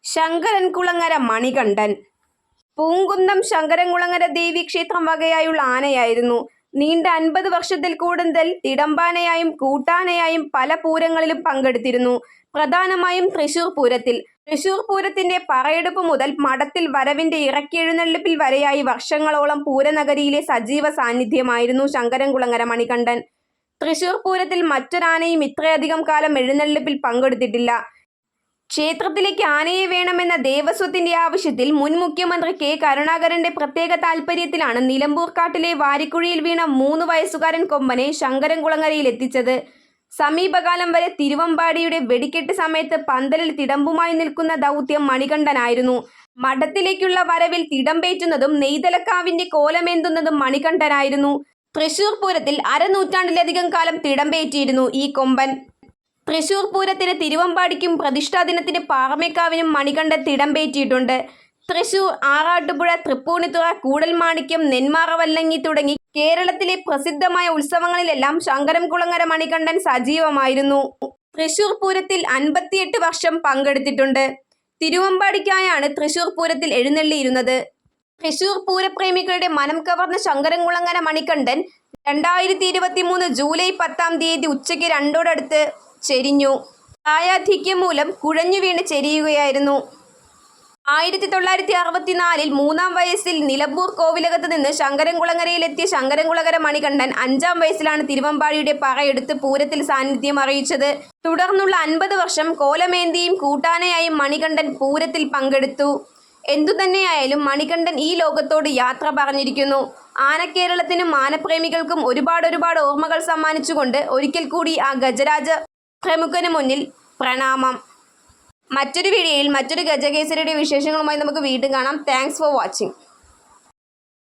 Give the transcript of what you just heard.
ശങ്കരൻകുളങ്ങര മണികണ്ഠൻ. പൂങ്കുന്നം ശങ്കരൻകുളങ്ങര ദേവീക്ഷേത്രം വകയായുള്ള ആനയായിരുന്നു. നീണ്ട 50 വർഷത്തിൽ കൂടുതൽ തിടമ്പാനയായും കൂട്ടാനയായും പല പൂരങ്ങളിലും പങ്കെടുത്തിരുന്നു. പ്രധാനമായും തൃശൂർ പൂരത്തിൽ. തൃശൂർ പൂരത്തിന്റെ പറയെടുപ്പ് മുതൽ മഠത്തിൽ വരവിന്റെ ഇറക്കിയെഴുന്നള്ളിപ്പിൽ വരെയായി വർഷങ്ങളോളം പൂരനഗരിയിലെ സജീവ സാന്നിധ്യമായിരുന്നു ശങ്കരൻകുളങ്ങര മണികണ്ഠൻ. തൃശൂർ പൂരത്തിൽ മറ്റൊരാനയും ഇത്രയധികം കാലം എഴുന്നള്ളിപ്പിൽ പങ്കെടുത്തിട്ടില്ല. ക്ഷേത്രത്തിലേക്ക് ആനയെ വേണമെന്ന ദേവസ്വത്തിന്റെ ആവശ്യത്തിൽ മുൻ മുഖ്യമന്ത്രി കെ. കരുണാകരന്റെ പ്രത്യേക താൽപര്യത്തിലാണ് നിലമ്പൂർ കാട്ടിലെ വാരിക്കുഴിയിൽ വീണ 3 വയസ്സുകാരൻ കൊമ്പനെ ശങ്കരൻകുളങ്ങരയിൽ എത്തിച്ചത്. സമീപകാലം വരെ തിരുവമ്പാടിയുടെ വെടിക്കെട്ട് സമയത്ത് പന്തലിൽ തിടമ്പുമായി നിൽക്കുന്ന ദൗത്യം മണികണ്ഠനായിരുന്നു. മഠത്തിലേക്കുള്ള വരവിൽ തിടമ്പേറ്റുന്നതും നെയ്തലക്കാവിന്റെ കോലമേന്തുന്നതും മണികണ്ഠനായിരുന്നു. തൃശൂർ പൂരത്തിൽ അരനൂറ്റാണ്ടിലധികം കാലം തിടമ്പേറ്റിയിരുന്നു ഈ കൊമ്പൻ. തൃശൂർ പൂരത്തിന് തിരുവമ്പാടിക്കും പ്രതിഷ്ഠാദിനത്തിന് പാറമേക്കാവിനും മണികണ്ഠൻ തിടമ്പേറ്റിയിട്ടുണ്ട്. തൃശൂർ, ആറാട്ടുപുഴ, തൃപ്പൂണിത്തുറ, കൂടൽമാണിക്യം, നെന്മാറ വല്ലങ്ങി തുടങ്ങി കേരളത്തിലെ പ്രസിദ്ധമായ ഉത്സവങ്ങളിലെല്ലാം ശങ്കരൻകുളങ്ങര മണികണ്ഠൻ സജീവമായിരുന്നു. തൃശൂർ പൂരത്തിൽ 58 വർഷം പങ്കെടുത്തിട്ടുണ്ട്. തിരുവമ്പാടിക്കായാണ് തൃശൂർ പൂരത്തിൽ എഴുന്നള്ളിയിരുന്നത്. തൃശൂർ പൂരപ്രേമികളുടെ മനം കവർന്ന ശങ്കരൻകുളങ്ങര മണികണ്ഠൻ 2023 ജൂലൈ 10 ഉച്ചയ്ക്ക് 2 ചെരിഞ്ഞു. പ്രായാധിക്യം മൂലം കുഴഞ്ഞു വീണ് ചെരിയുകയായിരുന്നു. 1964 3-ാം വയസ്സിൽ നിലമ്പൂർ കോവിലകത്ത് നിന്ന് ശങ്കരൻകുളങ്ങരയിലെത്തിയ ശങ്കരൻകുളങ്ങര മണികണ്ഠൻ 5-ാം വയസ്സിലാണ് തിരുവമ്പാടിയുടെ പറയെടുത്ത് പൂരത്തിൽ സാന്നിധ്യം അറിയിച്ചത്. തുടർന്നുള്ള 50 വർഷം കോലമേന്തിയും കൂട്ടാനയായും മണികണ്ഠൻ പൂരത്തിൽ പങ്കെടുത്തു. എന്തുതന്നെയായാലും മണികണ്ഠൻ ഈ ലോകത്തോട് യാത്ര പറഞ്ഞിരിക്കുന്നു. ആനക്കേരളത്തിനും ആനപ്രേമികൾക്കും ഒരുപാട് ഓർമ്മകൾ സമ്മാനിച്ചുകൊണ്ട് ഒരിക്കൽ കൂടി ആ ഗജരാജ പ്രമുഖന് മുന്നിൽ പ്രണാമം. മറ്റൊരു വീഡിയോയിൽ മറ്റൊരു ഗജകേസരിയുടെ വിശേഷങ്ങളുമായി നമുക്ക് വീണ്ടും കാണാം. Thanks for watching.